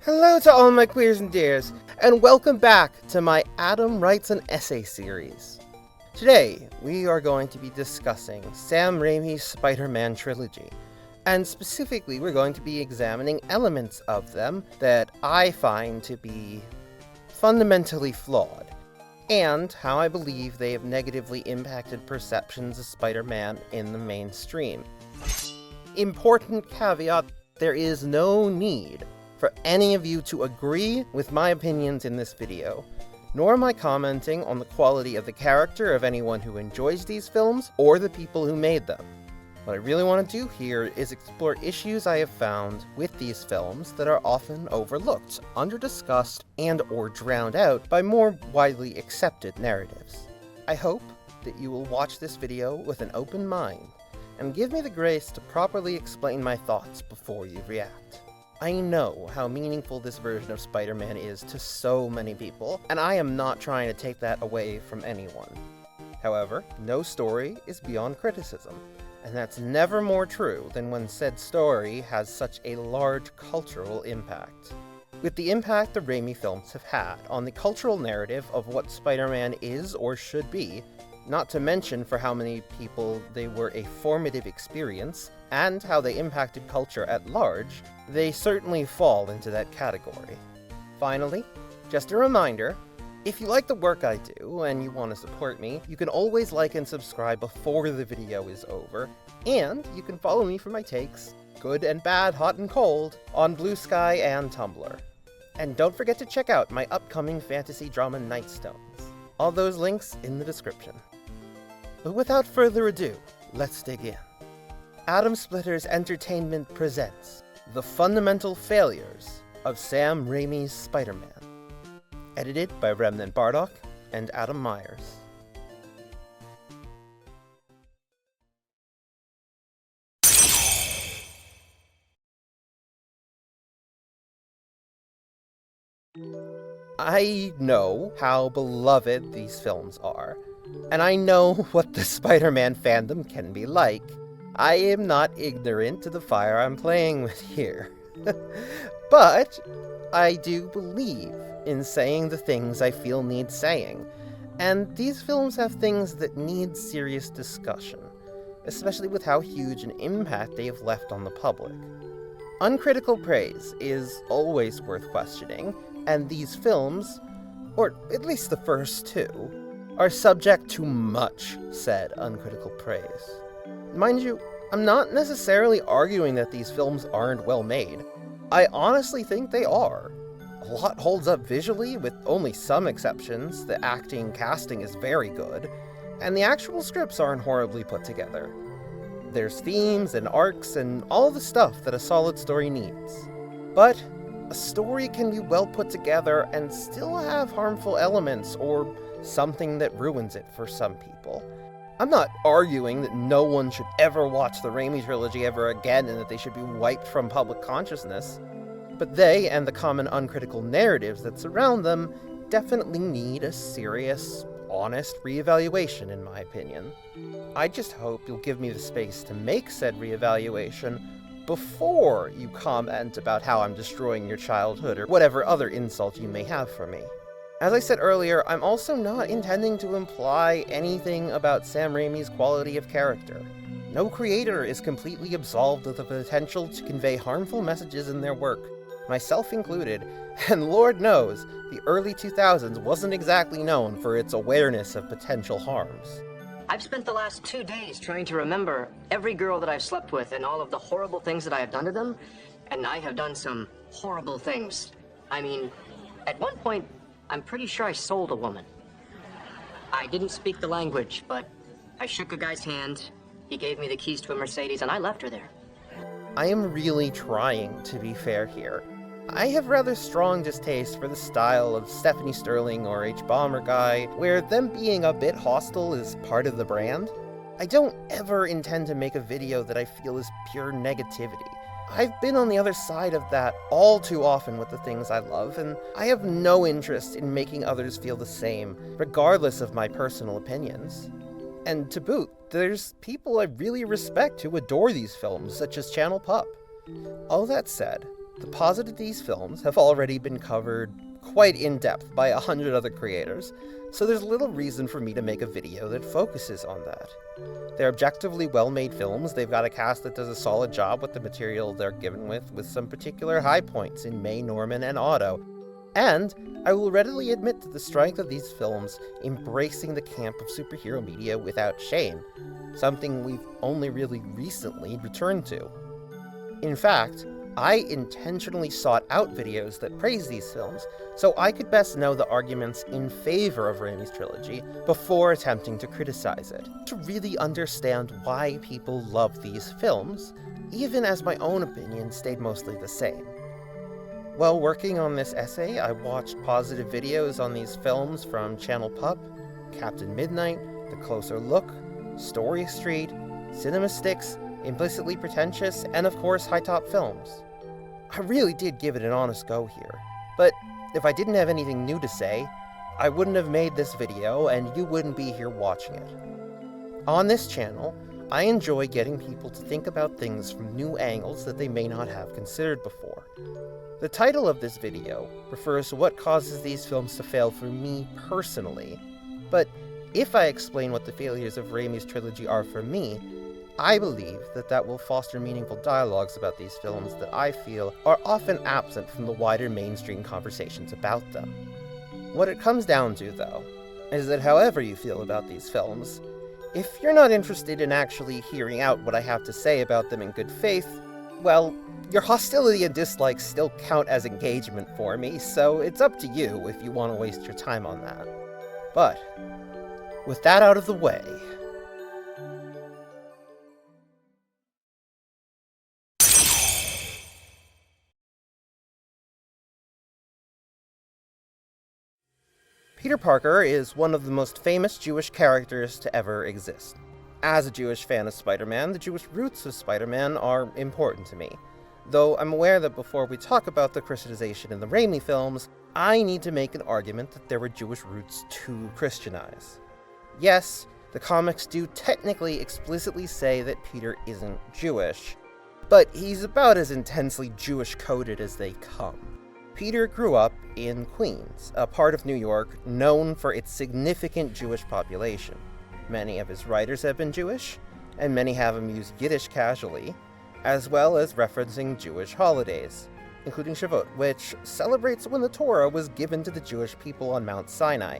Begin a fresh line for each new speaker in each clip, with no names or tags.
Hello to all my queers and dears, and welcome back to my Adam Writes an Essay series. Today, we are going to be discussing Sam Raimi's Spider-Man trilogy, and specifically we're going to be examining elements of them that I find to be fundamentally flawed, and how I believe they have negatively impacted perceptions of Spider-Man in the mainstream. Important caveat, there is no need for any of you to agree with my opinions in this video, nor am I commenting on the quality of the character of anyone who enjoys these films or the people who made them. What I really want to do here is explore issues I have found with these films that are often overlooked, under-discussed, and or drowned out by more widely accepted narratives. I hope that you will watch this video with an open mind, and give me the grace to properly explain my thoughts before you react. I know how meaningful this version of Spider-Man is to so many people, and I am not trying to take that away from anyone. However, no story is beyond criticism, and that's never more true than when said story has such a large cultural impact. With the impact the Raimi films have had on the cultural narrative of what Spider-Man is or should be, not to mention for how many people they were a formative experience, and how they impacted culture at large, they certainly fall into that category. Finally, just a reminder, if you like the work I do and you want to support me, you can always like and subscribe before the video is over, and you can follow me for my takes, good and bad, hot and cold, on Blue Sky and Tumblr. And don't forget to check out my upcoming fantasy drama KNIGHTSTONES. All those links in the description. But without further ado, let's dig in. Atom Splitter's Entertainment presents The Fundamental Failures of Sam Raimi's Spider-Man. Edited by RemnantBardock and Adam Myers. I know how beloved these films are, and I know what the Spider-Man fandom can be like. I am not ignorant to the fire I'm playing with here. But I do believe in saying the things I feel need saying, and these films have things that need serious discussion, especially with how huge an impact they have left on the public. Uncritical praise is always worth questioning, and these films, or at least the first two, are subject to much said uncritical praise. Mind you, I'm not necessarily arguing that these films aren't well made. I honestly think they are. A lot holds up visually, with only some exceptions. The acting, casting is very good, and the actual scripts aren't horribly put together. There's themes and arcs and all the stuff that a solid story needs. But a story can be well put together and still have harmful elements or something that ruins it for some people. I'm not arguing that no one should ever watch the Raimi trilogy ever again and that they should be wiped from public consciousness, but they and the common uncritical narratives that surround them definitely need a serious, honest reevaluation in my opinion. I just hope you'll give me the space to make said reevaluation before you comment about how I'm destroying your childhood or whatever other insult you may have for me. As I said earlier, I'm also not intending to imply anything about Sam Raimi's quality of character. No creator is completely absolved of the potential to convey harmful messages in their work, myself included, and Lord knows, the early 2000s wasn't exactly known for its awareness of potential harms.
I've spent the last 2 days trying to remember every girl that I've slept with and all of the horrible things that I have done to them, and I have done some horrible things. I mean, at one point, I'm pretty sure I sold a woman. I didn't speak the language, but I shook a guy's hand, he gave me the keys to a Mercedes, and I left her there.
I am really trying to be fair here. I have rather strong distaste for the style of Stephanie Sterling or H. Bomber Guy, where them being a bit hostile is part of the brand. I don't ever intend to make a video that I feel is pure negativity. I've been on the other side of that all too often with the things I love, and I have no interest in making others feel the same, regardless of my personal opinions. And to boot, there's people I really respect who adore these films, such as Channel Pup. All that said, The posits of these films have already been covered quite in depth by 100 other creators, so there's little reason for me to make a video that focuses on that. They're objectively well-made films, they've got a cast that does a solid job with the material they're given with some particular high points in Mae, Norman, and Otto. And I will readily admit to the strength of these films embracing the camp of superhero media without shame, something we've only really recently returned to. In fact, I intentionally sought out videos that praise these films, so I could best know the arguments in favor of Raimi's trilogy before attempting to criticize it, to really understand why people love these films, even as my own opinion stayed mostly the same. While working on this essay, I watched positive videos on these films from Channel Pup, Captain Midnight, The Closer Look, Story Street, Cinema Sticks, Implicitly Pretentious, and of course High Top Films. I really did give it an honest go here, but if I didn't have anything new to say, I wouldn't have made this video and you wouldn't be here watching it. On this channel, I enjoy getting people to think about things from new angles that they may not have considered before. The title of this video refers to what causes these films to fail for me personally, but if I explain what the failures of Raimi's trilogy are for me, I believe that will foster meaningful dialogues about these films that I feel are often absent from the wider mainstream conversations about them. What it comes down to, though, is that however you feel about these films, if you're not interested in actually hearing out what I have to say about them in good faith, well, your hostility and dislikes still count as engagement for me, so it's up to you if you want to waste your time on that. But, with that out of the way, Peter Parker is one of the most famous Jewish characters to ever exist. As a Jewish fan of Spider-Man, the Jewish roots of Spider-Man are important to me, though I'm aware that before we talk about the Christianization in the Raimi films, I need to make an argument that there were Jewish roots to Christianize. Yes, the comics do technically explicitly say that Peter isn't Jewish, but he's about as intensely Jewish-coded as they come. Peter grew up in Queens, a part of New York known for its significant Jewish population. Many of his writers have been Jewish, and many have him use Yiddish casually, as well as referencing Jewish holidays, including Shavuot, which celebrates when the Torah was given to the Jewish people on Mount Sinai.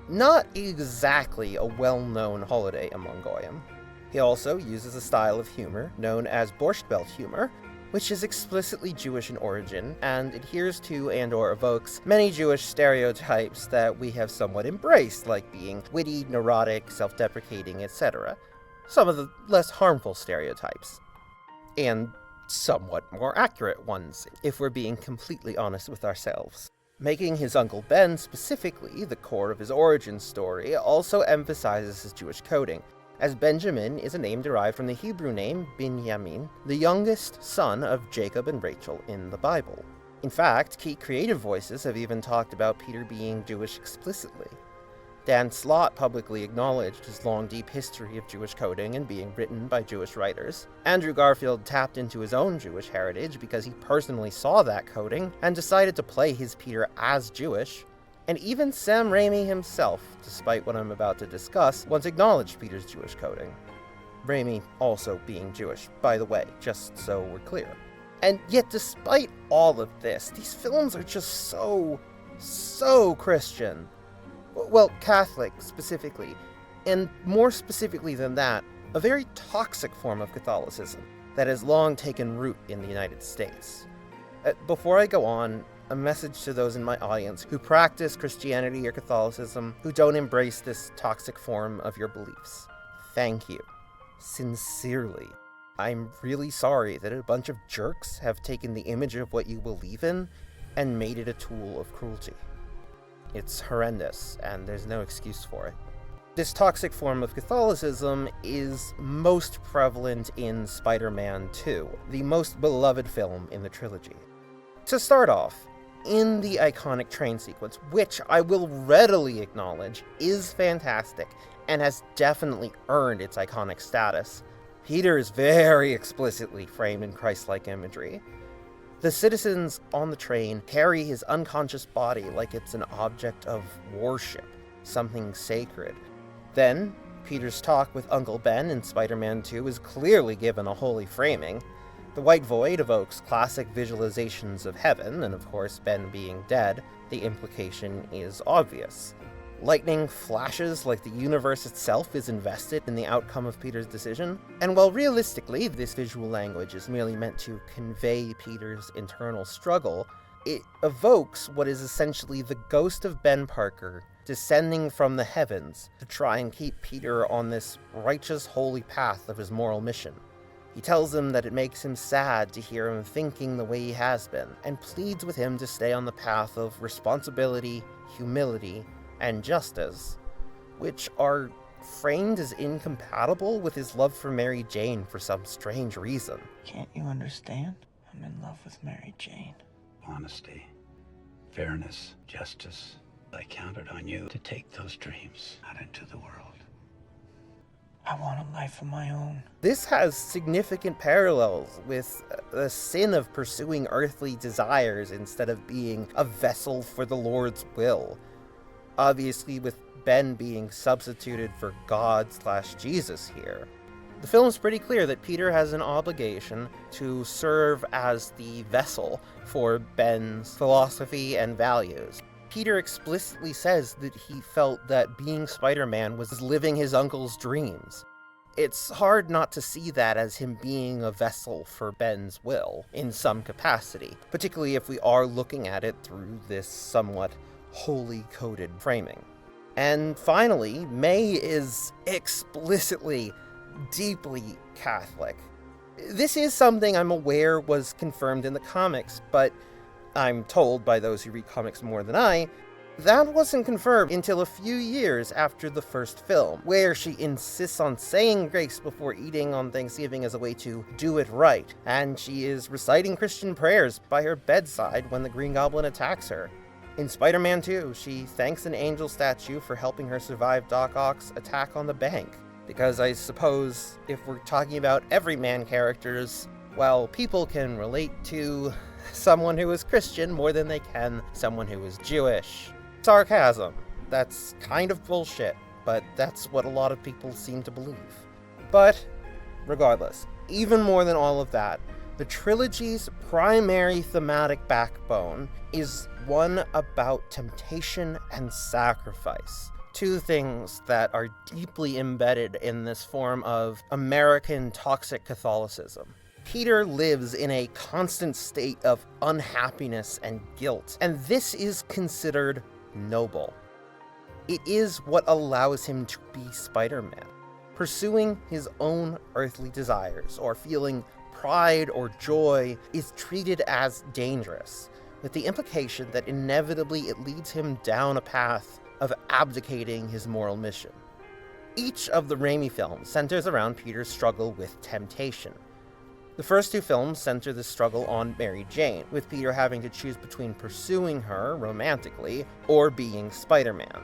Not exactly a well-known holiday among Goyim. He also uses a style of humor known as Borscht Belt humor, which is explicitly Jewish in origin, and adheres to and/or evokes many Jewish stereotypes that we have somewhat embraced, like being witty, neurotic, self-deprecating, etc. Some of the less harmful stereotypes. And somewhat more accurate ones, if we're being completely honest with ourselves. Making his Uncle Ben specifically the core of his origin story also emphasizes his Jewish coding, as Benjamin is a name derived from the Hebrew name Binyamin, the youngest son of Jacob and Rachel in the Bible. In fact, key creative voices have even talked about Peter being Jewish explicitly. Dan Slott publicly acknowledged his long, deep history of Jewish coding and being written by Jewish writers. Andrew Garfield tapped into his own Jewish heritage because he personally saw that coding and decided to play his Peter as Jewish. And even Sam Raimi himself, despite what I'm about to discuss, once acknowledged Peter's Jewish coding. Raimi also being Jewish, by the way, just so we're clear. And yet despite all of this, these films are just so Christian. Well, Catholic specifically, and more specifically than that, a very toxic form of Catholicism that has long taken root in the United States. Before I go on, a message to those in my audience who practice Christianity or Catholicism, who don't embrace this toxic form of your beliefs. Thank you. Sincerely. I'm really sorry that a bunch of jerks have taken the image of what you believe in and made it a tool of cruelty. It's horrendous, and there's no excuse for it. This toxic form of Catholicism is most prevalent in Spider-Man 2, the most beloved film in the trilogy. To start off, in the iconic train sequence, which I will readily acknowledge is fantastic and has definitely earned its iconic status, Peter is very explicitly framed in Christ-like imagery. The citizens on the train carry his unconscious body like it's an object of worship, something sacred. Then, Peter's talk with Uncle Ben in Spider-Man 2 is clearly given a holy framing. The white void evokes classic visualizations of heaven, and of course, Ben being dead, the implication is obvious. Lightning flashes like the universe itself is invested in the outcome of Peter's decision, and while realistically this visual language is merely meant to convey Peter's internal struggle, it evokes what is essentially the ghost of Ben Parker descending from the heavens to try and keep Peter on this righteous, holy path of his moral mission. He tells him that it makes him sad to hear him thinking the way he has been, and pleads with him to stay on the path of responsibility, humility, and justice, which are framed as incompatible with his love for Mary Jane for some strange reason.
Can't you understand? I'm in love with Mary Jane.
Honesty, fairness, justice. I counted on you to take those dreams out into the world.
I want a life of my own.
This has significant parallels with the sin of pursuing earthly desires instead of being a vessel for the Lord's will. Obviously, with Ben being substituted for God/Jesus here. The film's pretty clear that Peter has an obligation to serve as the vessel for Ben's philosophy and values. Peter explicitly says that he felt that being Spider-Man was living his uncle's dreams. It's hard not to see that as him being a vessel for Ben's will, in some capacity, particularly if we are looking at it through this somewhat wholly coded framing. And finally, May is explicitly, deeply Catholic. This is something I'm aware was confirmed in the comics, but I'm told by those who read comics more than I, that wasn't confirmed until a few years after the first film, where she insists on saying grace before eating on Thanksgiving as a way to do it right, and she is reciting Christian prayers by her bedside when the Green Goblin attacks her. In Spider-Man 2, she thanks an angel statue for helping her survive Doc Ock's attack on the bank. Because I suppose if we're talking about everyman characters, well, people can relate to someone who is Christian more than they can someone who is Jewish. Sarcasm. That's kind of bullshit, but that's what a lot of people seem to believe. But, regardless, even more than all of that, the trilogy's primary thematic backbone is one about temptation and sacrifice. Two things that are deeply embedded in this form of American toxic Catholicism. Peter lives in a constant state of unhappiness and guilt, and this is considered noble. It is what allows him to be Spider-Man. Pursuing his own earthly desires or feeling pride or joy is treated as dangerous, with the implication that inevitably it leads him down a path of abdicating his moral mission. Each of the Raimi films centers around Peter's struggle with temptation. The first two films center the struggle on Mary Jane, with Peter having to choose between pursuing her romantically or being Spider-Man.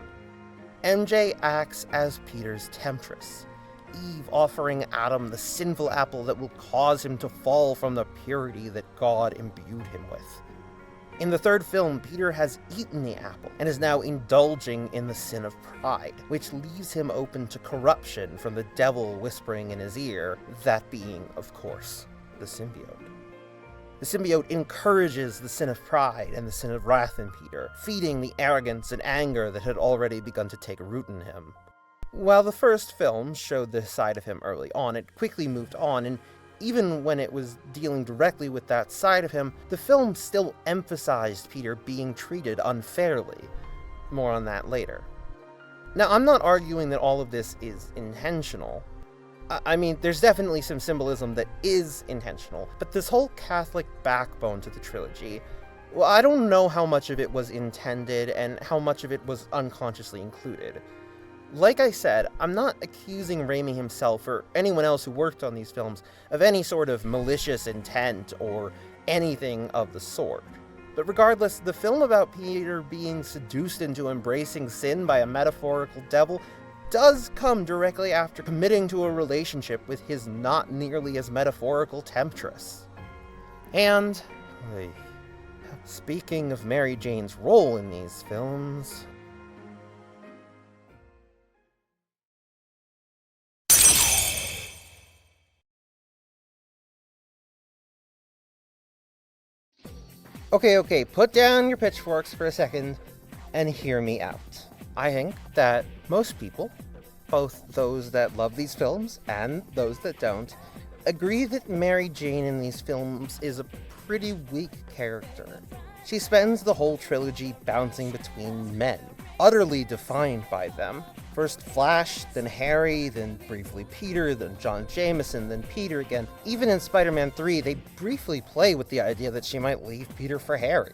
MJ acts as Peter's temptress, Eve offering Adam the sinful apple that will cause him to fall from the purity that God imbued him with. In the third film, Peter has eaten the apple and is now indulging in the sin of pride, which leaves him open to corruption from the devil whispering in his ear, that being, of course, the symbiote. The symbiote encourages the sin of pride and the sin of wrath in Peter, feeding the arrogance and anger that had already begun to take root in him. While the first film showed this side of him early on, it quickly moved on, and even when it was dealing directly with that side of him, the film still emphasized Peter being treated unfairly. More on that later. Now, I'm not arguing that all of this is intentional. I mean, there's definitely some symbolism that is intentional, but this whole Catholic backbone to the trilogy, well, I don't know how much of it was intended and how much of it was unconsciously included. Like I said, I'm not accusing Raimi himself or anyone else who worked on these films of any sort of malicious intent or anything of the sort. But regardless, the film about Peter being seduced into embracing sin by a metaphorical devil does come directly after committing to a relationship with his not nearly as metaphorical temptress. And, Oy. Speaking of Mary Jane's role in these films... Okay, put down your pitchforks for a second and hear me out. I think that most people, both those that love these films and those that don't, agree that Mary Jane in these films is a pretty weak character. She spends the whole trilogy bouncing between men, utterly defined by them. First Flash, then Harry, then briefly Peter, then John Jameson, then Peter again. Even in Spider-Man 3, they briefly play with the idea that she might leave Peter for Harry.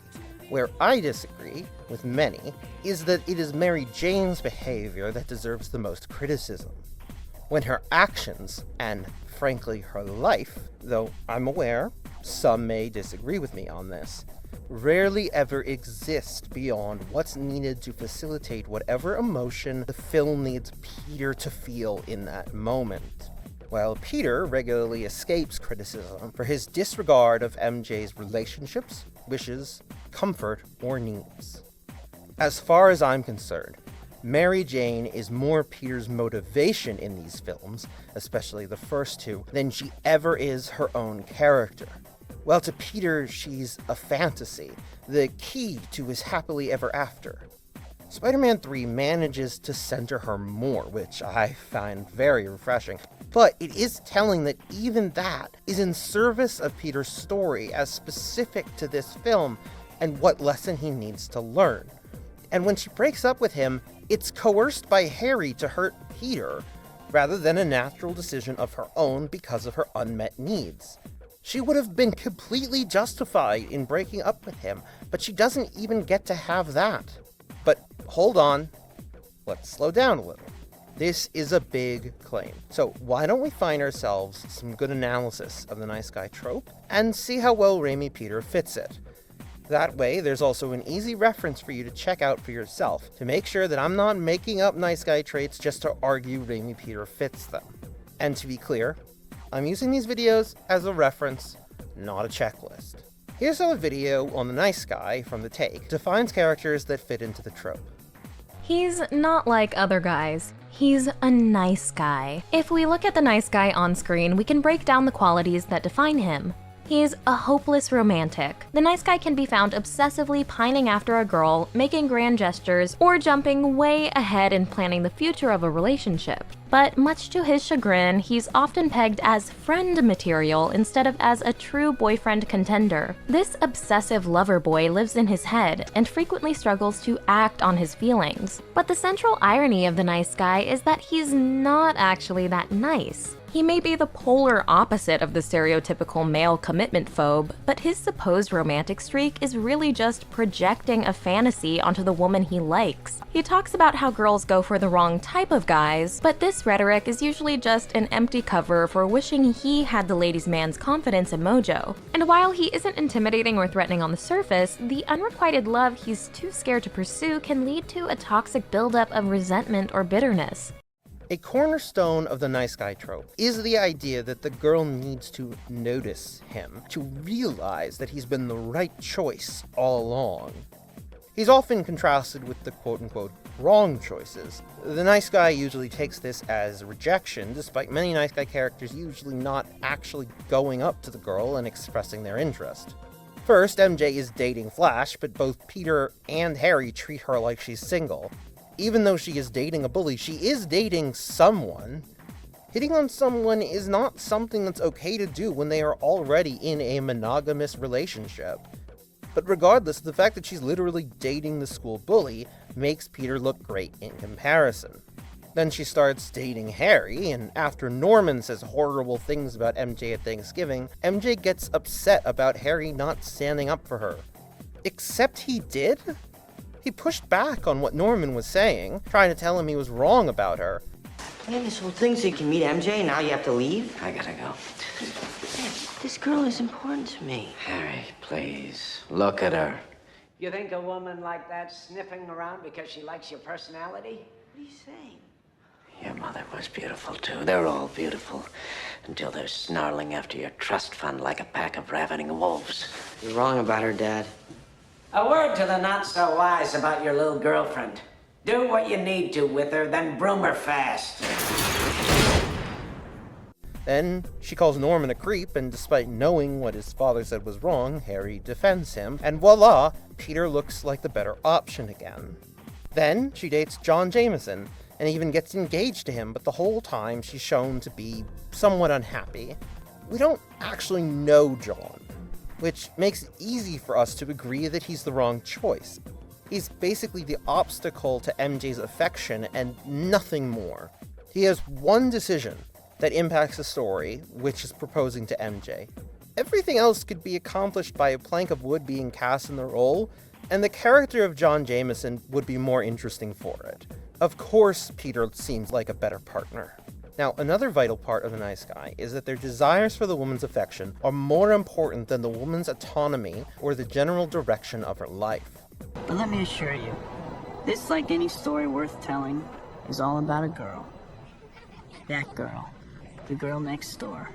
Where I disagree with many is that it is Mary Jane's behavior that deserves the most criticism. When her actions, and frankly her life, though I'm aware some may disagree with me on this, rarely ever exist beyond what's needed to facilitate whatever emotion the film needs Peter to feel in that moment. While Peter regularly escapes criticism for his disregard of MJ's relationships, wishes, comfort, or needs. As far as I'm concerned, Mary Jane is more Peter's motivation in these films, especially the first two, than she ever is her own character. Well, to Peter, she's a fantasy, the key to his happily ever after. Spider-Man 3 manages to center her more, which I find very refreshing, but it is telling that even that is in service of Peter's story as specific to this film and what lesson he needs to learn. And when she breaks up with him, it's coerced by Harry to hurt Peter, rather than a natural decision of her own because of her unmet needs. She would have been completely justified in breaking up with him, but she doesn't even get to have that. But hold on, let's slow down a little. This is a big claim. So why don't we find ourselves some good analysis of the nice guy trope and see how well Raimi Peter fits it. That way, there's also an easy reference for you to check out for yourself to make sure that I'm not making up nice guy traits just to argue Raimi Peter fits them. And to be clear, I'm using these videos as a reference, not a checklist. Here's how a video on the nice guy from The Take defines characters that fit into the trope.
He's not like other guys. He's a nice guy. If we look at the nice guy on screen, we can break down the qualities that define him. He's a hopeless romantic. The nice guy can be found obsessively pining after a girl, making grand gestures, or jumping way ahead in planning the future of a relationship. But much to his chagrin, he's often pegged as friend material instead of as a true boyfriend contender. This obsessive lover boy lives in his head and frequently struggles to act on his feelings. But the central irony of the nice guy is that he's not actually that nice. He may be the polar opposite of the stereotypical male commitment phobe, but his supposed romantic streak is really just projecting a fantasy onto the woman he likes. He talks about how girls go for the wrong type of guys, but this rhetoric is usually just an empty cover for wishing he had the ladies' man's confidence and mojo. And while he isn't intimidating or threatening on the surface, the unrequited love he's too scared to pursue can lead to a toxic buildup of resentment or bitterness.
A cornerstone of the nice guy trope is the idea that the girl needs to notice him, to realize that he's been the right choice all along. He's often contrasted with the quote-unquote wrong choices. The nice guy usually takes this as rejection, despite many nice guy characters usually not actually going up to the girl and expressing their interest. First, MJ is dating Flash, but both Peter and Harry treat her like she's single. Even though she is dating a bully, she is dating someone. Hitting on someone is not something that's okay to do when they are already in a monogamous relationship. But regardless, the fact that she's literally dating the school bully makes Peter look great in comparison. Then she starts dating Harry, and after Norman says horrible things about MJ at Thanksgiving, MJ gets upset about Harry not standing up for her. Except he did? He pushed back on what Norman was saying, trying to tell him he was wrong about her.
Man, this whole thing so you can meet MJ and now you have to leave?
I gotta go.
Man, this girl is important to me.
Harry, please, look at her.
You think a woman like that sniffing around because she likes your personality?
What are you saying?
Your mother was beautiful, too. They're all beautiful. Until they're snarling after your trust fund like a pack of ravening wolves.
You're wrong about her, Dad.
A word to the not-so-wise about your little girlfriend. Do what you need to with her, then broom her fast.
Then she calls Norman a creep, and despite knowing what his father said was wrong, Harry defends him, and voila, Peter looks like the better option again. Then she dates John Jameson, and even gets engaged to him, but the whole time she's shown to be somewhat unhappy. We don't actually know John, which makes it easy for us to agree that he's the wrong choice. He's basically the obstacle to MJ's affection and nothing more. He has one decision that impacts the story, which is proposing to MJ. Everything else could be accomplished by a plank of wood being cast in the role, and the character of John Jameson would be more interesting for it. Of course, Peter seems like a better partner. Now, another vital part of the nice guy is that their desires for the woman's affection are more important than the woman's autonomy or the general direction of her life.
But let me assure you, this, like any story worth telling, is all about a girl. That girl. The girl next door.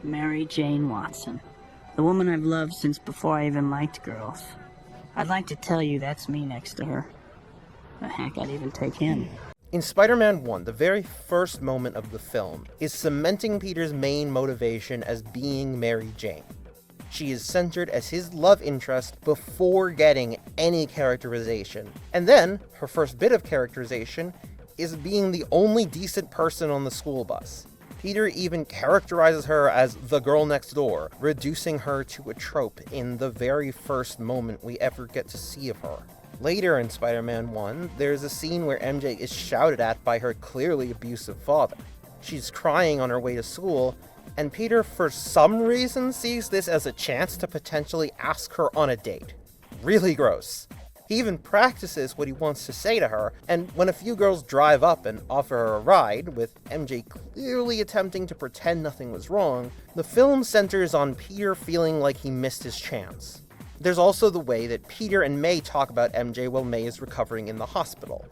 Mary Jane Watson. The woman I've loved since before I even liked girls. I'd like to tell you that's me next to her. The heck I'd even take him.
In Spider-Man 1, the very first moment of the film is cementing Peter's main motivation as being Mary Jane. She is centered as his love interest before getting any characterization. And then, her first bit of characterization is being the only decent person on the school bus. Peter even characterizes her as the girl next door, reducing her to a trope in the very first moment we ever get to see of her. Later in Spider-Man 1, there's a scene where MJ is shouted at by her clearly abusive father. She's crying on her way to school, and Peter for some reason sees this as a chance to potentially ask her on a date. Really gross. He even practices what he wants to say to her, and when a few girls drive up and offer her a ride, with MJ clearly attempting to pretend nothing was wrong, the film centers on Peter feeling like he missed his chance. There's also the way that Peter and May talk about MJ while May is recovering in the hospital.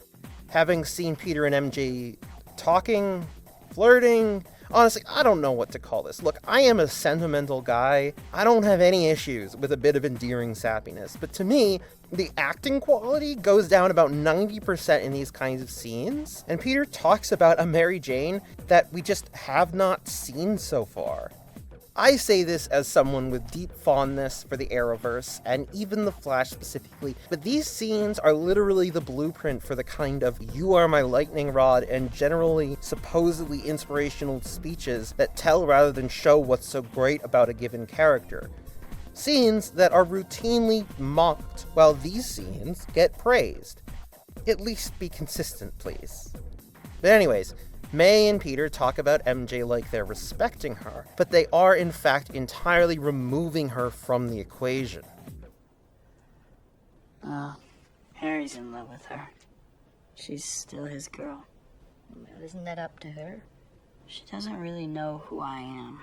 Having seen Peter and MJ talking, flirting, honestly, I don't know what to call this. Look, I am a sentimental guy. I don't have any issues with a bit of endearing sappiness, but to me, the acting quality goes down about 90% in these kinds of scenes, and Peter talks about a Mary Jane that we just have not seen so far. I say this as someone with deep fondness for the Arrowverse, and even the Flash specifically, but these scenes are literally the blueprint for the kind of "you are my lightning rod" and generally supposedly inspirational speeches that tell rather than show what's so great about a given character. Scenes that are routinely mocked, while these scenes get praised. At least be consistent, please. But anyways, May and Peter talk about MJ like they're respecting her, but they are in fact entirely removing her from the equation.
Harry's in love with her. She's still his girl.
Well, isn't that up to her?
She doesn't really know who I am.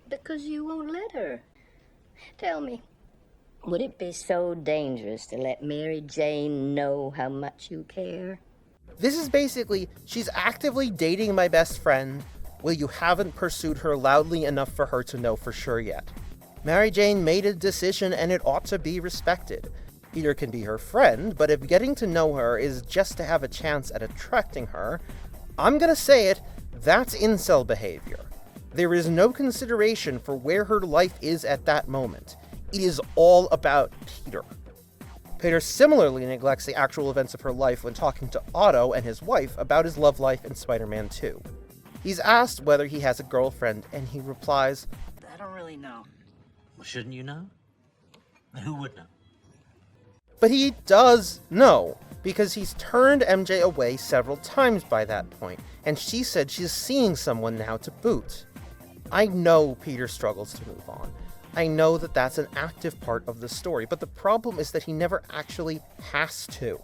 Because you won't let her. Tell me, would it be so dangerous to let Mary Jane know how much you care?
This is basically, she's actively dating my best friend, well, you haven't pursued her loudly enough for her to know for sure yet. Mary Jane made a decision and it ought to be respected. Peter can be her friend, but if getting to know her is just to have a chance at attracting her, I'm gonna say it, that's incel behavior. There is no consideration for where her life is at that moment. It is all about Peter. Peter similarly neglects the actual events of her life when talking to Otto and his wife about his love life in Spider-Man 2. He's asked whether he has a girlfriend, and he replies,
I don't really know.
Well, shouldn't you know? Who would know?
But he does know, because he's turned MJ away several times by that point, and she said she's seeing someone now to boot. I know Peter struggles to move on. I know that that's an active part of the story, but the problem is that he never actually has to.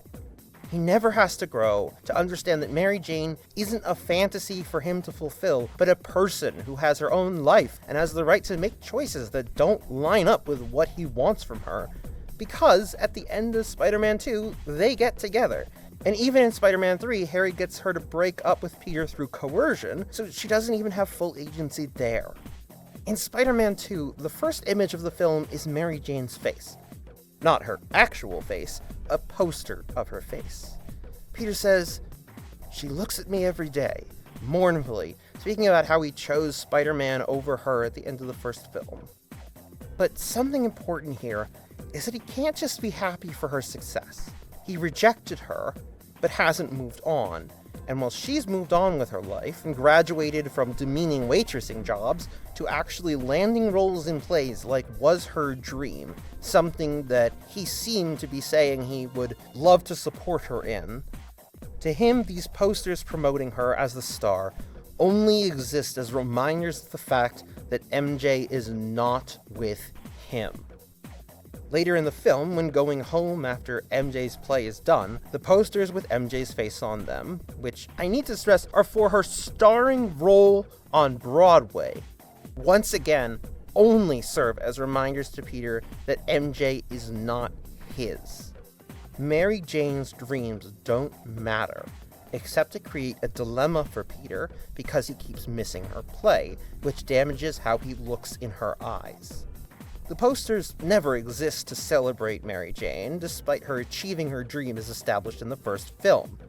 He never has to grow to understand that Mary Jane isn't a fantasy for him to fulfill, but a person who has her own life and has the right to make choices that don't line up with what he wants from her. Because at the end of Spider-Man 2, they get together. And even in Spider-Man 3, Harry gets her to break up with Peter through coercion, so she doesn't even have full agency there. In Spider-Man 2, the first image of the film is Mary Jane's face. Not her actual face, a poster of her face. Peter says, "She looks at me every day, mournfully," speaking about how he chose Spider-Man over her at the end of the first film. But something important here is that he can't just be happy for her success. He rejected her, but hasn't moved on. And while she's moved on with her life and graduated from demeaning waitressing jobs to actually landing roles in plays like was her dream, something that he seemed to be saying he would love to support her in, to him, these posters promoting her as the star only exist as reminders of the fact that MJ is not with him. Later in the film, when going home after MJ's play is done, the posters with MJ's face on them, which I need to stress are for her starring role on Broadway, once again only serve as reminders to Peter that MJ is not his. Mary Jane's dreams don't matter, except to create a dilemma for Peter because he keeps missing her play, which damages how he looks in her eyes. The posters never exist to celebrate Mary Jane, despite her achieving her dream as established in the first film,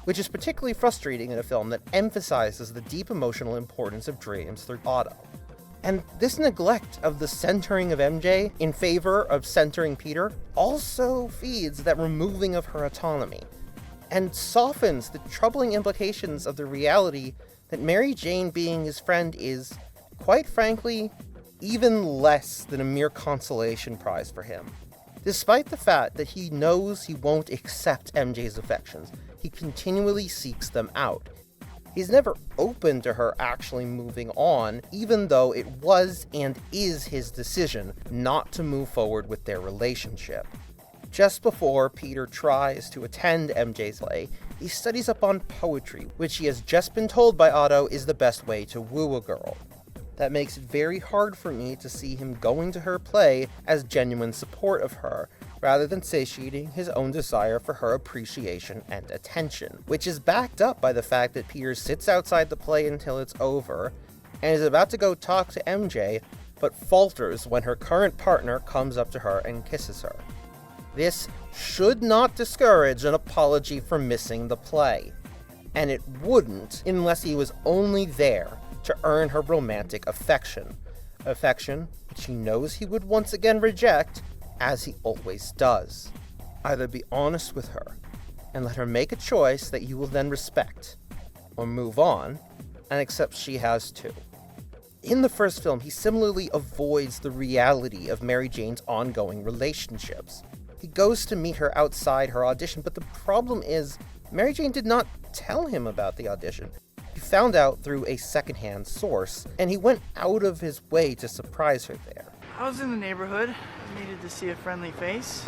which is particularly frustrating in a film that emphasizes the deep emotional importance of dreams through Otto. And this neglect of the centering of MJ in favor of centering Peter also feeds that removing of her autonomy, and softens the troubling implications of the reality that Mary Jane being his friend is, quite frankly, even less than a mere consolation prize for him. Despite the fact that he knows he won't accept MJ's affections, he continually seeks them out. He's never open to her actually moving on, even though it was and is his decision not to move forward with their relationship. Just before Peter tries to attend MJ's play, he studies up on poetry, which he has just been told by Otto is the best way to woo a girl. That makes it very hard for me to see him going to her play as genuine support of her, rather than satiating his own desire for her appreciation and attention, which is backed up by the fact that Peter sits outside the play until it's over, and is about to go talk to MJ, but falters when her current partner comes up to her and kisses her. This should not discourage an apology for missing the play, and it wouldn't unless he was only there to earn her romantic affection which he knows he would once again reject, as he always does. Either be honest with her, and let her make a choice that you will then respect, or move on, and accept she has too. In the first film, he similarly avoids the reality of Mary Jane's ongoing relationships. He goes to meet her outside her audition, but the problem is, Mary Jane did not tell him about the audition. He found out through a secondhand source, and he went out of his way to surprise her there.
I was in the neighborhood. Needed to see a friendly face.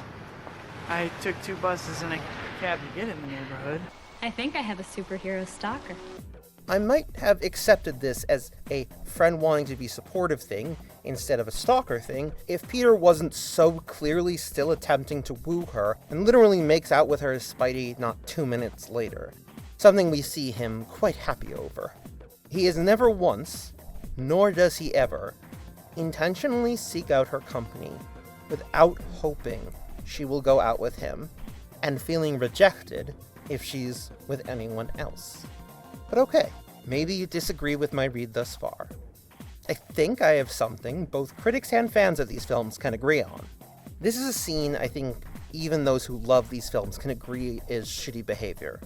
I took 2 buses and a cab to get in the neighborhood.
I think I have a superhero stalker.
I might have accepted this as a friend wanting to be supportive thing instead of a stalker thing if Peter wasn't so clearly still attempting to woo her and literally makes out with her as Spidey not 2 minutes later. Something we see him quite happy over. He is never once, nor does he ever, intentionally seek out her company without hoping she will go out with him, and feeling rejected if she's with anyone else. But okay, maybe you disagree with my read thus far. I think I have something both critics and fans of these films can agree on. This is a scene I think even those who love these films can agree is shitty behavior.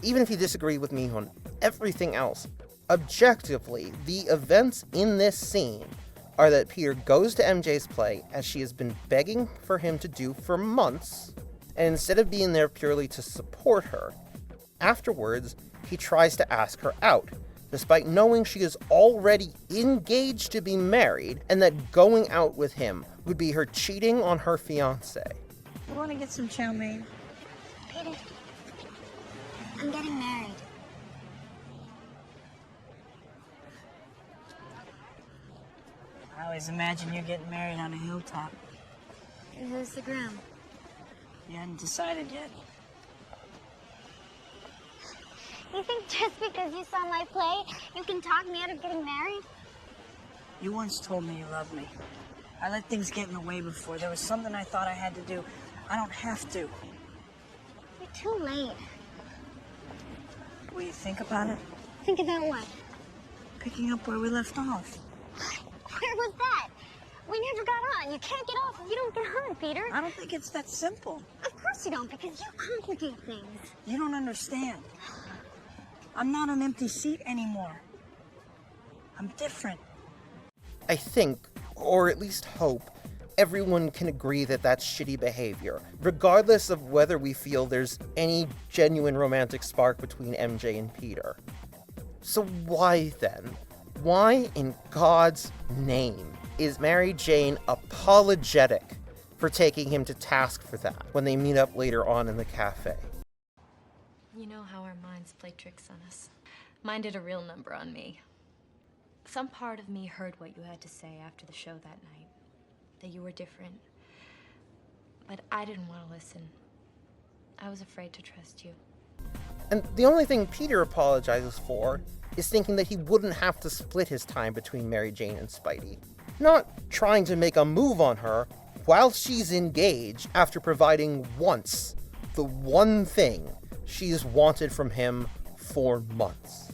Even if you disagree with me on everything else, objectively, the events in this scene are that Peter goes to MJ's play, as she has been begging for him to do for months, and instead of being there purely to support her, afterwards, he tries to ask her out, despite knowing she is already engaged to be married, and that going out with him would be her cheating on her fiancé.
You want to get some chow mein?
Peter, I'm getting married.
I always imagine you getting married on a hilltop.
And who's the groom?
You hadn't decided yet.
You think just because you saw my play, you can talk me out of getting married?
You once told me you loved me. I let things get in the way before. There was something I thought I had to do. I don't have to.
You're too late.
Will you think about it?
Think about what?
Picking up where we left off.
Where was that? We never got on. You can't get off if you don't get on, Peter.
I don't think it's that simple.
Of course you don't, because you complicate things.
You don't understand. I'm not an empty seat anymore. I'm different.
I think, or at least hope, everyone can agree that that's shitty behavior, regardless of whether we feel there's any genuine romantic spark between MJ and Peter. So why then? Why in God's name is Mary Jane apologetic for taking him to task for that when they meet up later on in the cafe?
You know how our minds play tricks on us. Mine did a real number on me. Some part of me heard what you had to say after the show that night, that you were different. But I didn't want to listen. I was afraid to trust you.
And the only thing Peter apologizes for is thinking that he wouldn't have to split his time between Mary Jane and Spidey. Not trying to make a move on her while she's engaged after providing once the one thing she's wanted from him for months.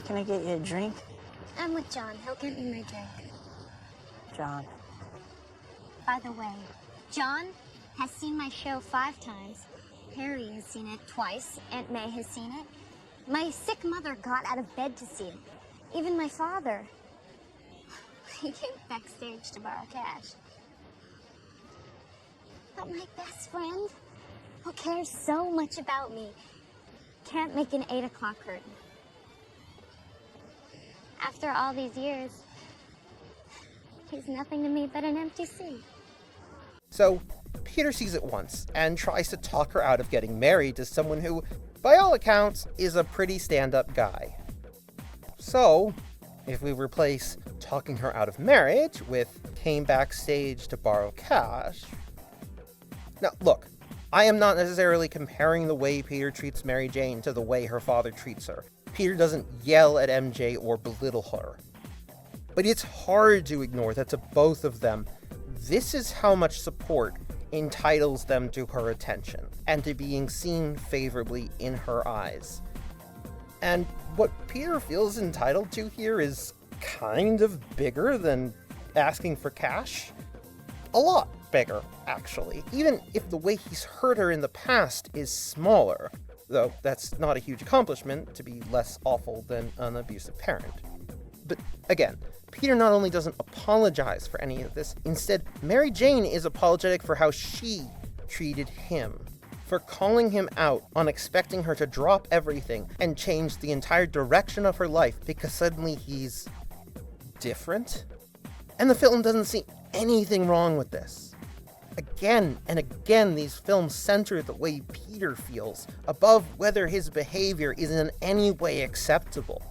Can I get you a drink?
I'm with John. He'll get me my drink.
John.
By the way, John has seen my show 5 times. Harry has seen it twice. Aunt May has seen it. My sick mother got out of bed to see it. Even my father. He came backstage to borrow cash. But my best friend, who cares so much about me, can't make an 8 o'clock curtain. After all these years, he's nothing to me but an empty seat.
So, Peter sees it once and tries to talk her out of getting married to someone who, by all accounts, is a pretty stand-up guy. So, if we replace talking her out of marriage with came backstage to borrow cash... Now, look, I am not necessarily comparing the way Peter treats Mary Jane to the way her father treats her. Peter doesn't yell at MJ or belittle her. But it's hard to ignore that to both of them, this is how much support entitles them to her attention, and to being seen favorably in her eyes. And what Peter feels entitled to here is kind of bigger than asking for cash. A lot bigger, actually, even if the way he's hurt her in the past is smaller. Though that's not a huge accomplishment to be less awful than an abusive parent. But again, Peter not only doesn't apologize for any of this, instead, Mary Jane is apologetic for how she treated him, for calling him out on expecting her to drop everything and change the entire direction of her life because suddenly he's different. And the film doesn't see anything wrong with this. Again and again, these films center the way Peter feels above whether his behavior is in any way acceptable.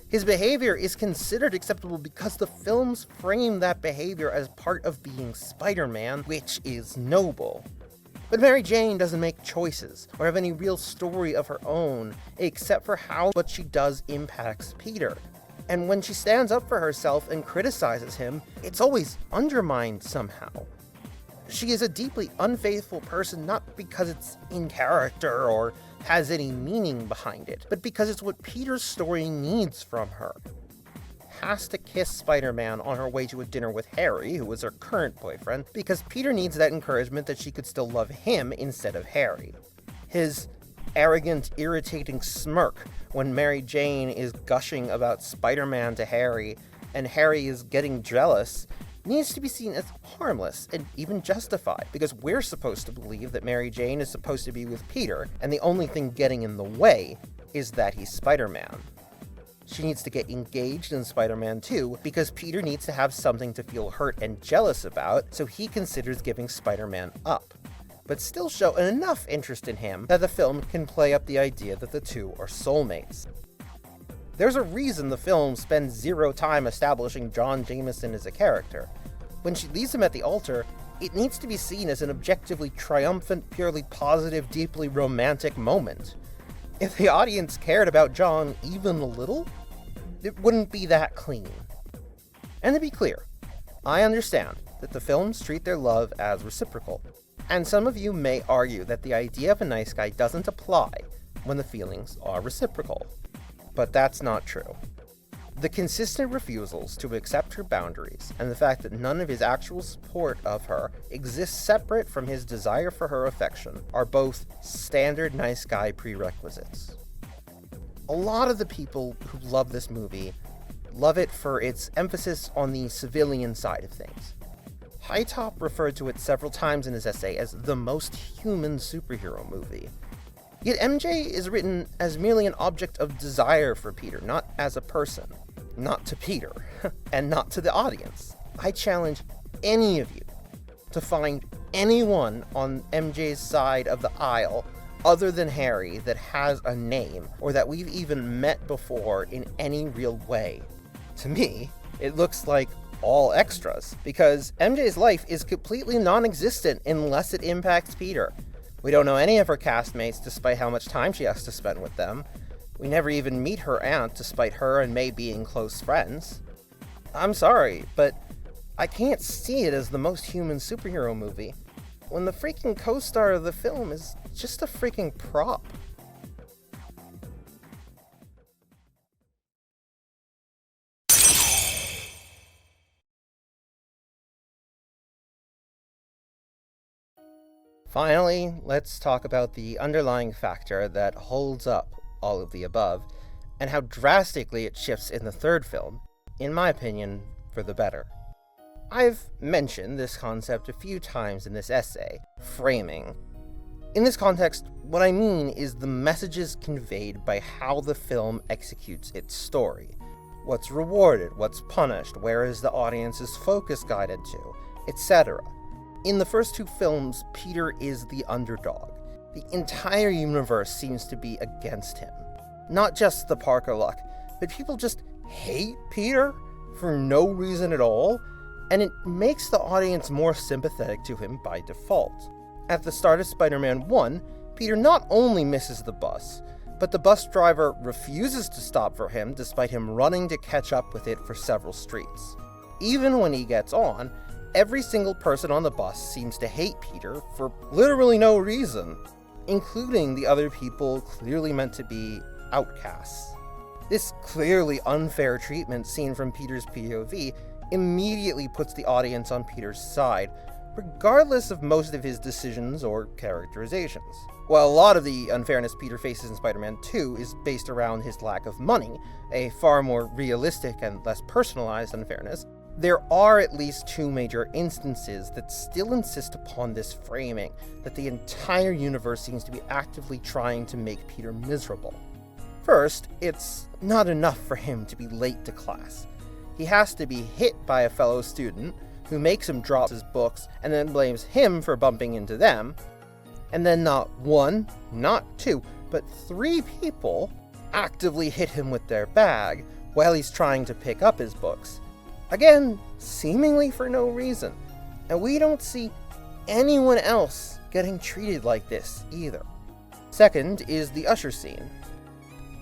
His behavior is considered acceptable because the films frame that behavior as part of being Spider-Man, which is noble. But Mary Jane doesn't make choices or have any real story of her own, except for how what she does impacts Peter. And when she stands up for herself and criticizes him, it's always undermined somehow. She is a deeply unfaithful person not because it's in character or has any meaning behind it, but because it's what Peter's story needs from her. Has to kiss Spider-Man on her way to a dinner with Harry, who is her current boyfriend, because Peter needs that encouragement that she could still love him instead of Harry. His arrogant, irritating smirk when Mary Jane is gushing about Spider-Man to Harry, and Harry is getting jealous, needs to be seen as harmless and even justified, because we're supposed to believe that Mary Jane is supposed to be with Peter, and the only thing getting in the way is that he's Spider-Man. She needs to get engaged in Spider-Man 2 because Peter needs to have something to feel hurt and jealous about, so he considers giving Spider-Man up, but still show enough interest in him that the film can play up the idea that the two are soulmates. There's a reason the film spends zero time establishing John Jameson as a character. When she leaves him at the altar, it needs to be seen as an objectively triumphant, purely positive, deeply romantic moment. If the audience cared about John even a little, it wouldn't be that clean. And to be clear, I understand that the films treat their love as reciprocal, and some of you may argue that the idea of a nice guy doesn't apply when the feelings are reciprocal. But that's not true. The consistent refusals to accept her boundaries, and the fact that none of his actual support of her exists separate from his desire for her affection, are both standard nice guy prerequisites. A lot of the people who love this movie love it for its emphasis on the civilian side of things. Hightop referred to it several times in his essay as the most human superhero movie. Yet MJ is written as merely an object of desire for Peter, not as a person. Not to Peter, and not to the audience. I challenge any of you to find anyone on MJ's side of the aisle other than Harry that has a name, or that we've even met before in any real way. To me, it looks like all extras, because MJ's life is completely non-existent unless it impacts Peter. We don't know any of her castmates despite how much time she has to spend with them. We never even meet her aunt despite her and May being close friends. I'm sorry, but I can't see it as the most human superhero movie when the freaking co-star of the film is just a freaking prop. Finally, let's talk about the underlying factor that holds up all of the above, and how drastically it shifts in the third film, in my opinion, for the better. I've mentioned this concept a few times in this essay, framing. In this context, what I mean is the messages conveyed by how the film executes its story. What's rewarded, what's punished, where is the audience's focus guided to, etc. In the first two films, Peter is the underdog. The entire universe seems to be against him. Not just the Parker luck, but people just hate Peter for no reason at all, and it makes the audience more sympathetic to him by default. At the start of Spider-Man 1, Peter not only misses the bus, but the bus driver refuses to stop for him despite him running to catch up with it for several streets. Even when he gets on, every single person on the bus seems to hate Peter for literally no reason, including the other people clearly meant to be outcasts. This clearly unfair treatment seen from Peter's POV immediately puts the audience on Peter's side, regardless of most of his decisions or characterizations. While a lot of the unfairness Peter faces in Spider-Man 2 is based around his lack of money, a far more realistic and less personalized unfairness, there are at least two major instances that still insist upon this framing, that the entire universe seems to be actively trying to make Peter miserable. First, it's not enough for him to be late to class. He has to be hit by a fellow student who makes him drop his books and then blames him for bumping into them, and then not one, not two, but three people actively hit him with their bag while he's trying to pick up his books. Again, seemingly for no reason. And we don't see anyone else getting treated like this either. Second is the usher scene.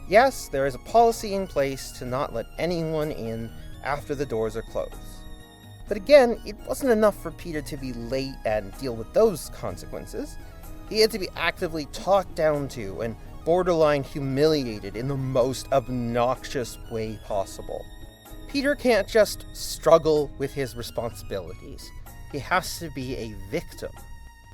Yes, there is a policy in place to not let anyone in after the doors are closed. But again, it wasn't enough for Peter to be late and deal with those consequences. He had to be actively talked down to and borderline humiliated in the most obnoxious way possible. Peter can't just struggle with his responsibilities. He has to be a victim.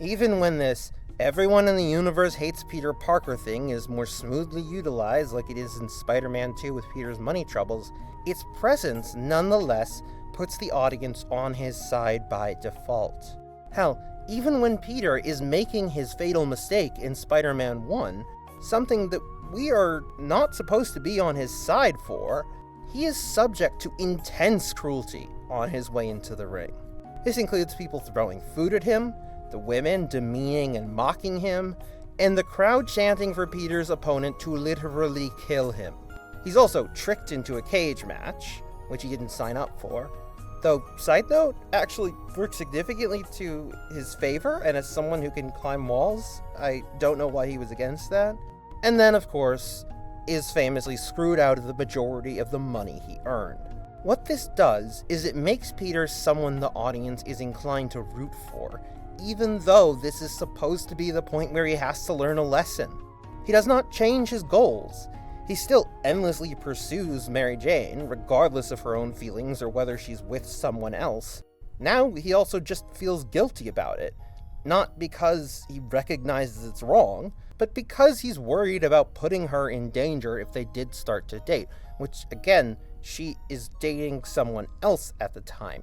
Even when this everyone in the universe hates Peter Parker thing is more smoothly utilized like it is in Spider-Man 2 with Peter's money troubles, its presence nonetheless puts the audience on his side by default. Hell, even when Peter is making his fatal mistake in Spider-Man 1, something that we are not supposed to be on his side for, he is subject to intense cruelty on his way into the ring. This includes people throwing food at him, the women demeaning and mocking him, and the crowd chanting for Peter's opponent to literally kill him. He's also tricked into a cage match, which he didn't sign up for. Though, side note, actually worked significantly to his favor, and as someone who can climb walls, I don't know why he was against that. and then, of course, is famously screwed out of the majority of the money he earned. What this does is it makes Peter someone the audience is inclined to root for, even though this is supposed to be the point where he has to learn a lesson. He does not change his goals. He still endlessly pursues Mary Jane, regardless of her own feelings or whether she's with someone else. Now he also just feels guilty about it, not because he recognizes it's wrong, but because he's worried about putting her in danger if they did start to date, which, again, she is dating someone else at the time.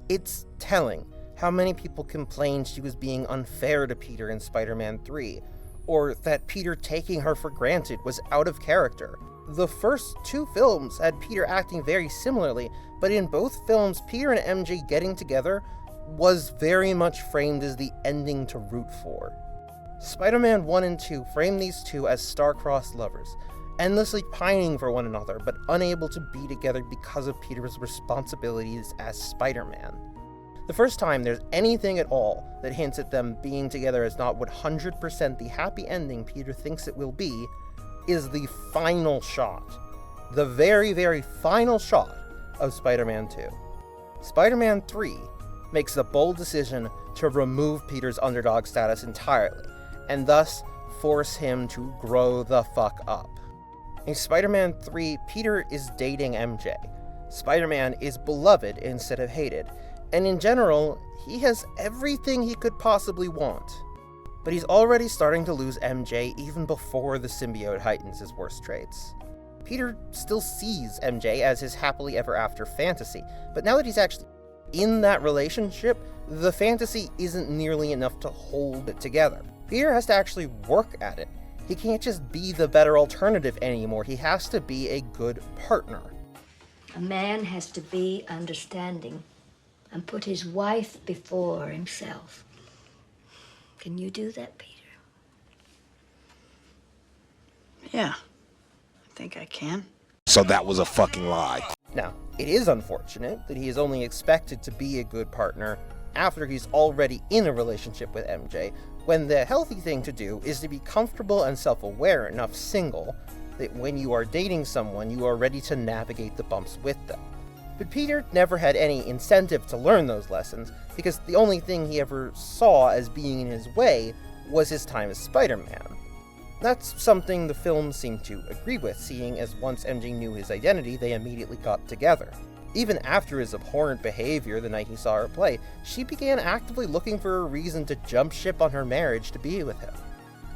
It's telling how many people complained she was being unfair to Peter in Spider-Man 3, or that Peter taking her for granted was out of character. The first two films had Peter acting very similarly, but in both films, Peter and MJ getting together was very much framed as the ending to root for. Spider-Man 1 and 2 frame these two as star-crossed lovers, endlessly pining for one another, but unable to be together because of Peter's responsibilities as Spider-Man. The first time there's anything at all that hints at them being together as not 100% the happy ending Peter thinks it will be is the final shot. The very, very final shot of Spider-Man 2. Spider-Man 3 makes the bold decision to remove Peter's underdog status entirely, and thus force him to grow the fuck up. In Spider-Man 3, Peter is dating MJ. Spider-Man is beloved instead of hated, and in general, he has everything he could possibly want. But he's already starting to lose MJ even before the symbiote heightens his worst traits. Peter still sees MJ as his happily ever after fantasy, but now that he's actually in that relationship, the fantasy isn't nearly enough to hold it together. Peter has to actually work at it. He can't just be the better alternative anymore, he has to be a good partner.
A man has to be understanding and put his wife before himself. Can you do that, Peter?
Yeah, I think I can.
So that was a fucking lie.
Now, it is unfortunate that he is only expected to be a good partner after he's already in a relationship with MJ, when the healthy thing to do is to be comfortable and self-aware enough single that when you are dating someone, you are ready to navigate the bumps with them. But Peter never had any incentive to learn those lessons, because the only thing he ever saw as being in his way was his time as Spider-Man. That's something the films seem to agree with, seeing as once MJ knew his identity, they immediately got together. Even after his abhorrent behavior the night he saw her play, she began actively looking for a reason to jump ship on her marriage to be with him.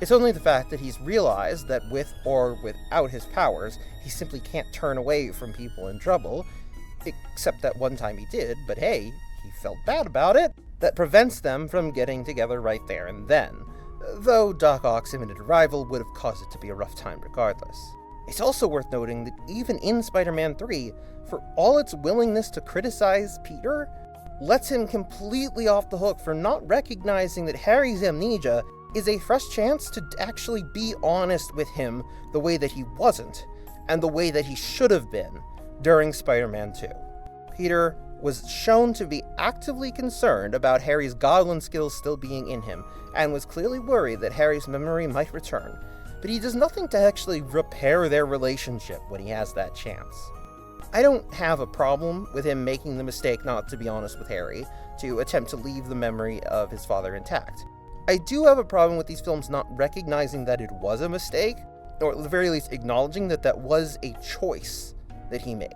It's only the fact that he's realized that with or without his powers, he simply can't turn away from people in trouble, except that one time he did, but hey, he felt bad about it, that prevents them from getting together right there and then, though Doc Ock's imminent arrival would have caused it to be a rough time regardless. It's also worth noting that even in Spider-Man 3, for all its willingness to criticize Peter, lets him completely off the hook for not recognizing that Harry's amnesia is a fresh chance to actually be honest with him the way that he wasn't, and the way that he should have been during Spider-Man 2. Peter was shown to be actively concerned about Harry's goblin skills still being in him, and was clearly worried that Harry's memory might return, but he does nothing to actually repair their relationship when he has that chance. I don't have a problem with him making the mistake not to be honest with Harry, to attempt to leave the memory of his father intact. I do have a problem with these films not recognizing that it was a mistake, or at the very least acknowledging that that was a choice that he made.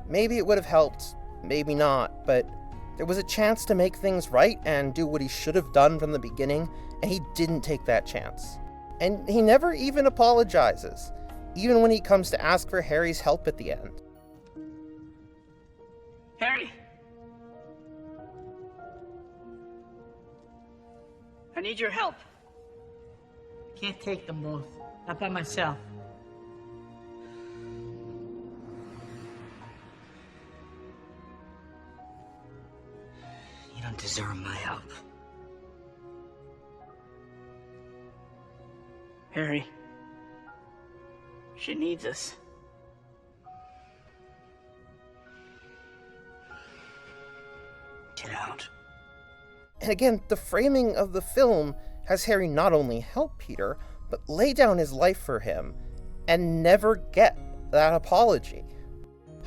Maybe it would have helped, maybe not, but there was a chance to make things right and do what he should have done from the beginning, and he didn't take that chance. And he never even apologizes, even when he comes to ask for Harry's help at the end.
Harry! I need your help. I can't take them both. Not by myself.
You don't deserve my help.
Harry. She needs us.
Get out.
And again, the framing of the film has Harry not only help Peter, but lay down his life for him and never get that apology.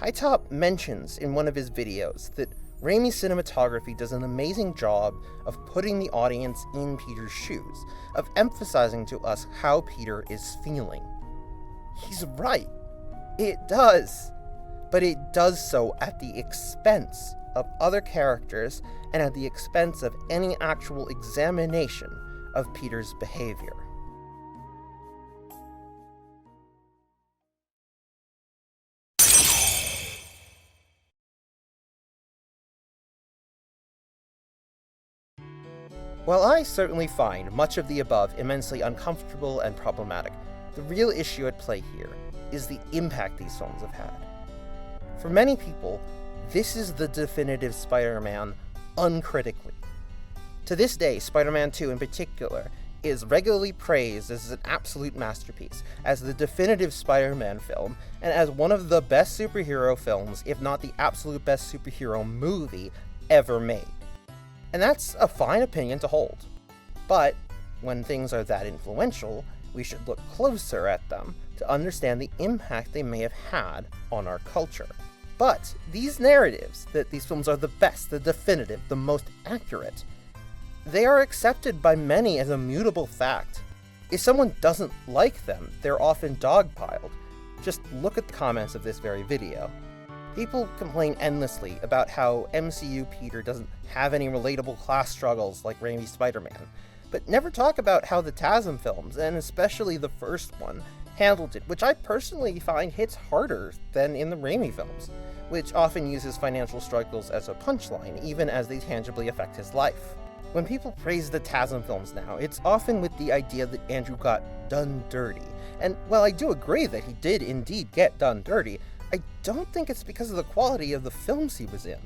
Hightop mentions in one of his videos that Raimi's cinematography does an amazing job of putting the audience in Peter's shoes, of emphasizing to us how Peter is feeling. He's right. It does. But it does so at the expense of other characters and at the expense of any actual examination of Peter's behavior. While I certainly find much of the above immensely uncomfortable and problematic, the real issue at play here is the impact these films have had. For many people, this is the definitive Spider-Man uncritically. To this day, Spider-Man 2 in particular is regularly praised as an absolute masterpiece, as the definitive Spider-Man film, and as one of the best superhero films, if not the absolute best superhero movie ever made. And that's a fine opinion to hold. But when things are that influential, we should look closer at them to understand the impact they may have had on our culture. But these narratives, that these films are the best, the definitive, the most accurate, they are accepted by many as a mutable fact. If someone doesn't like them, they're often dogpiled. Just look at the comments of this very video. People complain endlessly about how MCU Peter doesn't have any relatable class struggles like Raimi Spider-Man, but never talk about how the TASM films, and especially the first one, handled it, which I personally find hits harder than in the Raimi films, which often uses financial struggles as a punchline, even as they tangibly affect his life. When people praise the TASM films now, it's often with the idea that Andrew got done dirty, and while I do agree that he did indeed get done dirty, I don't think it's because of the quality of the films he was in.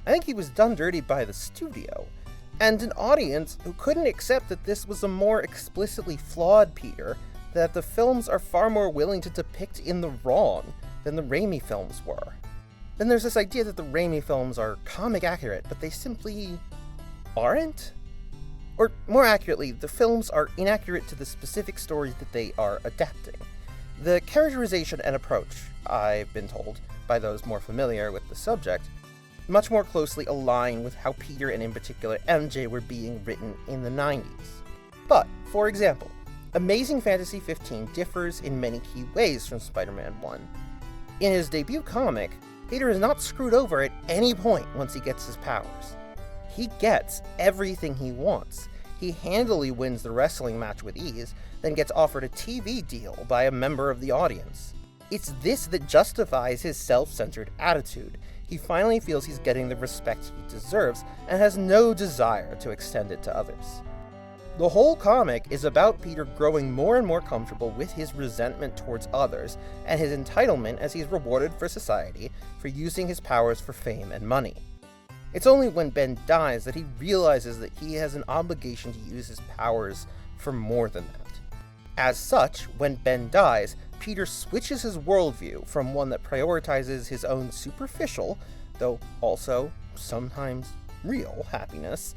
I think he was done dirty by the studio, and an audience who couldn't accept that this was a more explicitly flawed Peter, that the films are far more willing to depict in the wrong than the Raimi films were. Then there's this idea that the Raimi films are comic accurate, but they simply aren't? Or more accurately, the films are inaccurate to the specific stories that they are adapting. The characterization and approach, I've been told, by those more familiar with the subject, much more closely align with how Peter and in particular MJ were being written in the 90s. But, for example, Amazing Fantasy 15 differs in many key ways from Spider-Man 1. In his debut comic, Peter is not screwed over at any point once he gets his powers. He gets everything he wants. He handily wins the wrestling match with ease, then gets offered a TV deal by a member of the audience. It's this that justifies his self-centered attitude. He finally feels he's getting the respect he deserves, and has no desire to extend it to others. The whole comic is about Peter growing more and more comfortable with his resentment towards others, and his entitlement as he's rewarded for society for using his powers for fame and money. It's only when Ben dies that he realizes that he has an obligation to use his powers for more than that. As such, when Ben dies, Peter switches his worldview from one that prioritizes his own superficial, though also sometimes real, happiness,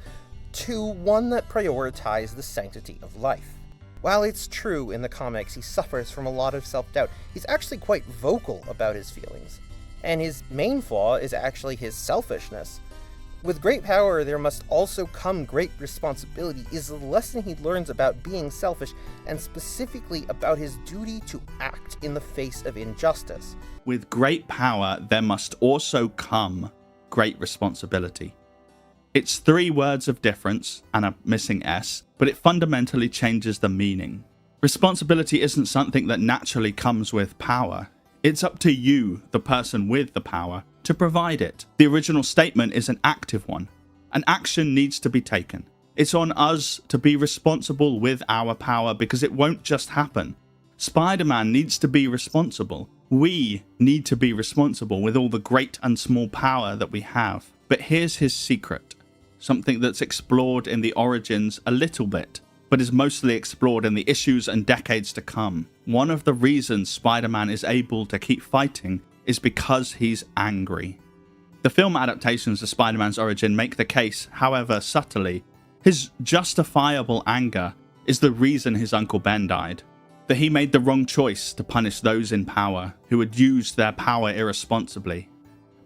to one that prioritizes the sanctity of life. While it's true in the comics he suffers from a lot of self-doubt, he's actually quite vocal about his feelings. And his main flaw is actually his selfishness. With great power, there must also come great responsibility is the lesson he learns about being selfish, and specifically about his duty to act in the face of injustice.
With great power, there must also come great responsibility. It's 3 words of difference and a missing S, but it fundamentally changes the meaning. Responsibility isn't something that naturally comes with power. It's up to you, the person with the power, to provide it. The original statement is an active one. An action needs to be taken. It's on us to be responsible with our power, because it won't just happen. Spider-Man needs to be responsible. We need to be responsible with all the great and small power that we have. But here's his secret. Something that's explored in the origins a little bit, but is mostly explored in the issues and decades to come. One of the reasons Spider-Man is able to keep fighting is because he's angry. The film adaptations of Spider-Man's origin make the case, however subtly. His justifiable anger is the reason his Uncle Ben died. That he made the wrong choice to punish those in power who had used their power irresponsibly.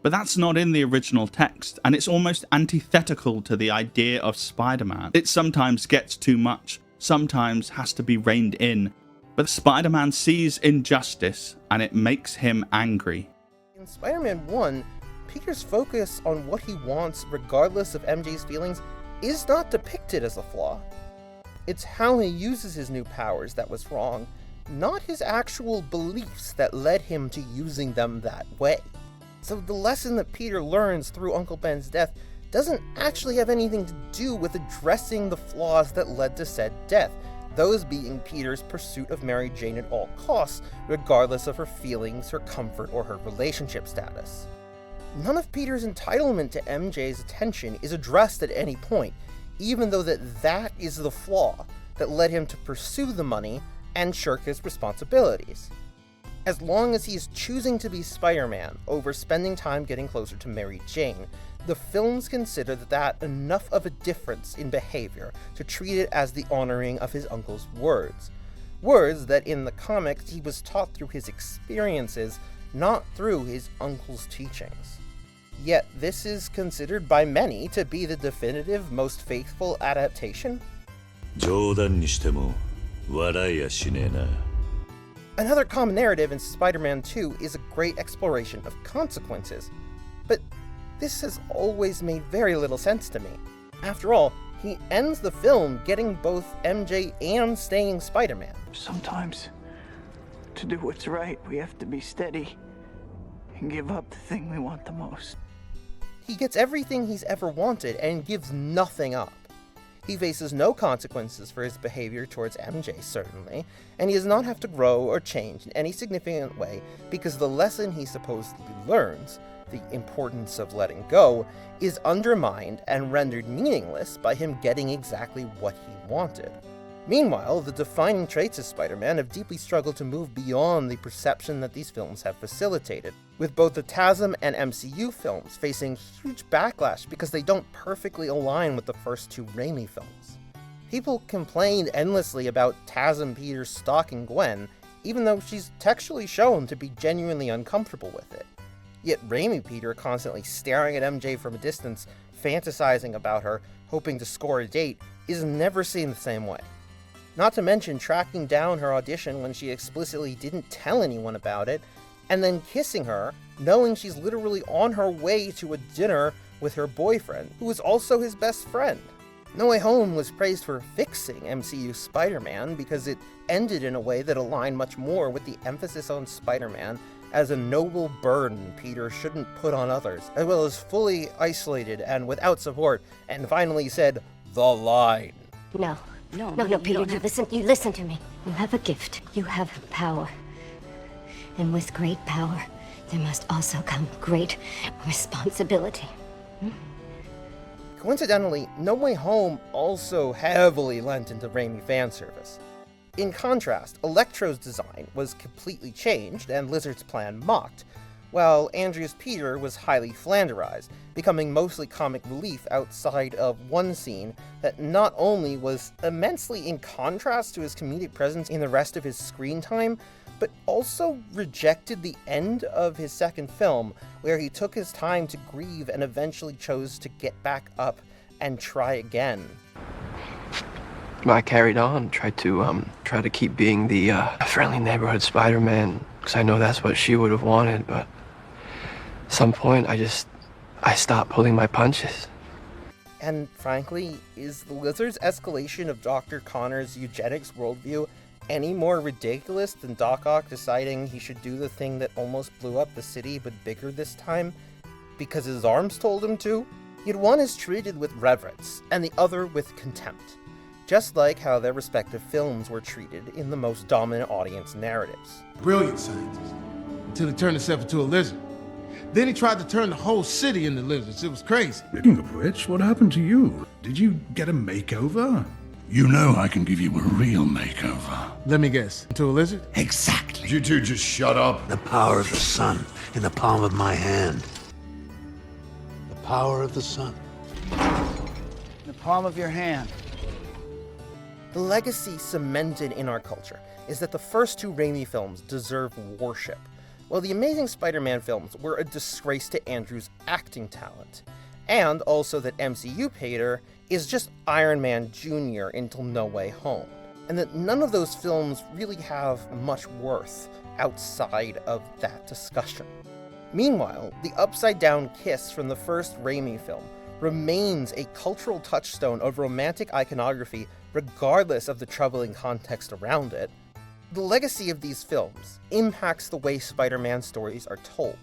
But that's not in the original text, and it's almost antithetical to the idea of Spider-Man. It sometimes gets too much, sometimes has to be reined in, but Spider-Man sees injustice and it makes him angry.
In Spider-Man 1, Peter's focus on what he wants, regardless of MJ's feelings, is not depicted as a flaw. It's how he uses his new powers that was wrong, not his actual beliefs that led him to using them that way. So the lesson that Peter learns through Uncle Ben's death doesn't actually have anything to do with addressing the flaws that led to said death, those being Peter's pursuit of Mary Jane at all costs, regardless of her feelings, her comfort, or her relationship status. None of Peter's entitlement to MJ's attention is addressed at any point, even though that is the flaw that led him to pursue the money and shirk his responsibilities. As long as he's choosing to be Spider-Man over spending time getting closer to Mary Jane, the films consider that enough of a difference in behavior to treat it as the honoring of his uncle's words. Words that in the comics he was taught through his experiences, not through his uncle's teachings. Yet this is considered by many to be the definitive, most faithful adaptation. Another common narrative in Spider-Man 2 is a great exploration of consequences, but this has always made very little sense to me. After all, he ends the film getting both MJ and staying Spider-Man.
Sometimes, to do what's right, we have to be steady and give up the thing we want the most.
He gets everything he's ever wanted and gives nothing up. He faces no consequences for his behavior towards MJ, certainly, and he does not have to grow or change in any significant way because the lesson he supposedly learns, the importance of letting go, is undermined and rendered meaningless by him getting exactly what he wanted. Meanwhile, the defining traits of Spider-Man have deeply struggled to move beyond the perception that these films have facilitated, with both the TASM and MCU films facing huge backlash because they don't perfectly align with the first two Raimi films. People complained endlessly about TASM Peter stalking Gwen, even though she's textually shown to be genuinely uncomfortable with it. Yet Raimi Peter constantly staring at MJ from a distance, fantasizing about her, hoping to score a date, is never seen the same way. Not to mention tracking down her audition when she explicitly didn't tell anyone about it, and then kissing her, knowing she's literally on her way to a dinner with her boyfriend, who is also his best friend. No Way Home was praised for fixing MCU Spider-Man because it ended in a way that aligned much more with the emphasis on Spider-Man as a noble burden Peter shouldn't put on others, as well as fully isolated and without support, and finally said, the line.
No, Peter, you listen to me. You have a gift. You have power. And with great power, there must also come great responsibility.
Coincidentally, No Way Home also heavily lent into Raimi fan service. In contrast, Electro's design was completely changed and Lizard's plan mocked, while Andrew's Peter was highly flanderized, becoming mostly comic relief outside of one scene that not only was immensely in contrast to his comedic presence in the rest of his screen time, but also rejected the end of his second film, where he took his time to grieve and eventually chose to get back up and try again.
I carried on, tried to keep being the friendly neighborhood Spider-Man, because I know that's what she would have wanted, but at some point I stopped pulling my punches.
And frankly, is the Lizard's escalation of Dr. Connor's eugenics worldview any more ridiculous than Doc Ock deciding he should do the thing that almost blew up the city but bigger this time because his arms told him to? Yet one is treated with reverence and the other with contempt, just like how their respective films were treated in the most dominant audience narratives.
Brilliant scientist, until he turned himself into a lizard. Then he tried to turn the whole city into lizards. It was crazy.
Speaking of which, what happened to you? Did you get a makeover? You know I can give you a real makeover.
Let me guess, into a lizard?
Exactly. You two just shut up.
The power of the sun in the palm of my hand. The power of the sun.
In the palm of your hand.
The legacy cemented in our culture is that the first two Raimi films deserve worship, while the Amazing Spider-Man films were a disgrace to Andrew's acting talent, and also that MCU Peter is just Iron Man Jr. until No Way Home, and that none of those films really have much worth outside of that discussion. Meanwhile, the upside-down kiss from the first Raimi film remains a cultural touchstone of romantic iconography regardless of the troubling context around it. The legacy of these films impacts the way Spider-Man stories are told,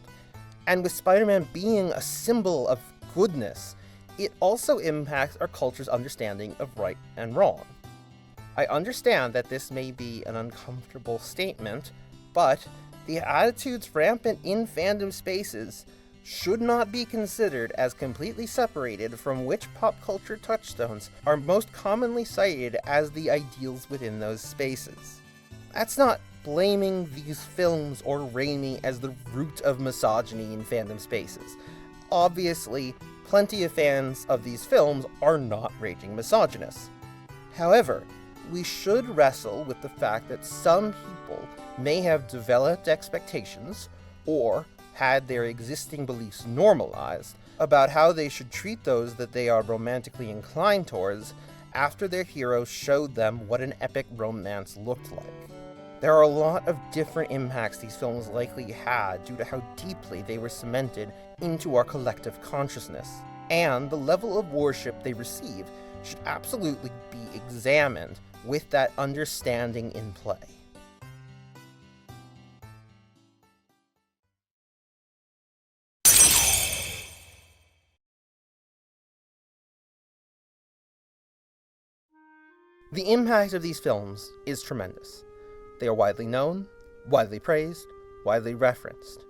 and with Spider-Man being a symbol of goodness, it also impacts our culture's understanding of right and wrong. I understand that this may be an uncomfortable statement, but the attitudes rampant in fandom spaces should not be considered as completely separated from which pop culture touchstones are most commonly cited as the ideals within those spaces. That's not blaming these films or Raimi as the root of misogyny in fandom spaces. Obviously, plenty of fans of these films are not raging misogynists. However, we should wrestle with the fact that some people may have developed expectations, or had their existing beliefs normalized, about how they should treat those that they are romantically inclined towards after their heroes showed them what an epic romance looked like. There are a lot of different impacts these films likely had due to how deeply they were cemented into our collective consciousness, and the level of worship they receive should absolutely be examined with that understanding in play. The impact of these films is tremendous. They are widely known, widely praised, widely referenced.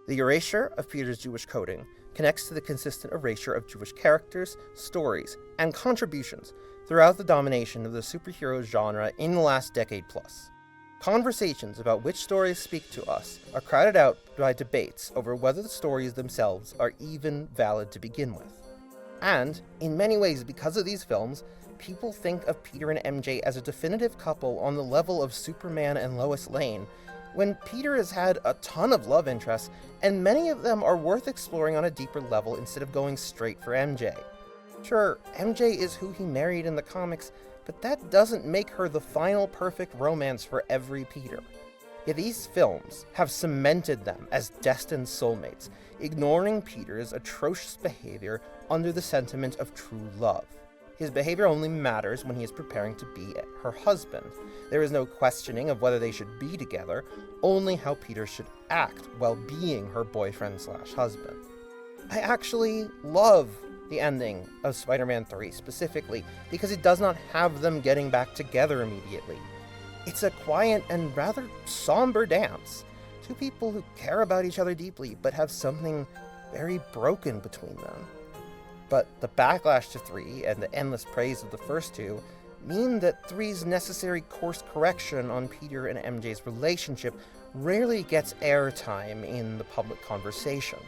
The erasure of Peter's Jewish coding connects to the consistent erasure of Jewish characters, stories, and contributions throughout the domination of the superhero genre in the last decade plus. Conversations about which stories speak to us are crowded out by debates over whether the stories themselves are even valid to begin with. And, in many ways because of these films, people think of Peter and MJ as a definitive couple on the level of Superman and Lois Lane, when Peter has had a ton of love interests, and many of them are worth exploring on a deeper level instead of going straight for MJ. Sure, MJ is who he married in the comics, but that doesn't make her the final perfect romance for every Peter. Yet these films have cemented them as destined soulmates, ignoring Peter's atrocious behavior under the sentiment of true love. His behavior only matters when he is preparing to be her husband. There is no questioning of whether they should be together, only how Peter should act while being her boyfriend/husband. I actually love the ending of Spider-Man 3 specifically because it does not have them getting back together immediately. It's a quiet and rather somber dance. Two people who care about each other deeply but have something very broken between them. But the backlash to 3 and the endless praise of the first two mean that 3's necessary course correction on Peter and MJ's relationship rarely gets airtime in the public conversation.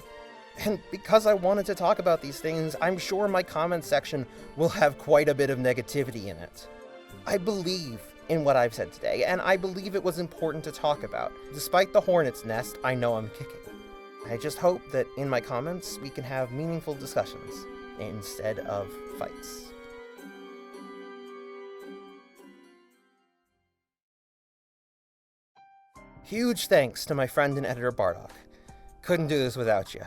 And because I wanted to talk about these things, I'm sure my comment section will have quite a bit of negativity in it. I believe in what I've said today, and I believe it was important to talk about. Despite the hornet's nest I know I'm kicking. I just hope that in my comments we can have meaningful discussions instead of fights. Huge thanks to my friend and editor Bardock. Couldn't do this without you.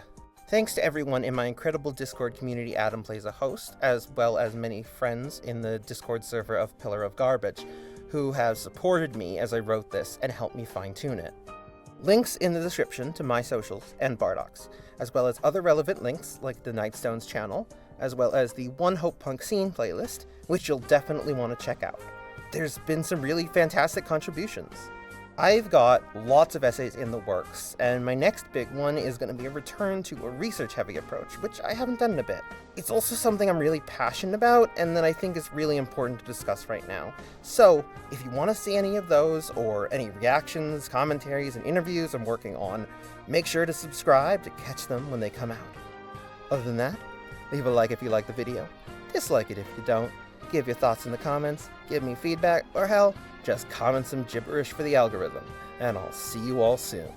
Thanks to everyone in my incredible Discord community Adam plays a host, as well as many friends in the Discord server of Pillar of Garbage, who have supported me as I wrote this and helped me fine-tune it. Links in the description to my socials and Bardock's, as well as other relevant links like the KNIGHTSTONES channel, as well as the One Hopepunk Scene playlist, which you'll definitely want to check out. There's been some really fantastic contributions. I've got lots of essays in the works, and my next big one is going to be a return to a research-heavy approach, which I haven't done in a bit. It's also something I'm really passionate about, and that I think is really important to discuss right now. So, if you want to see any of those, or any reactions, commentaries, and interviews I'm working on, make sure to subscribe to catch them when they come out. Other than that, leave a like if you like the video, dislike it if you don't, Give your thoughts in the comments, give me feedback, or hell, just comment some gibberish for the algorithm, and I'll see you all soon.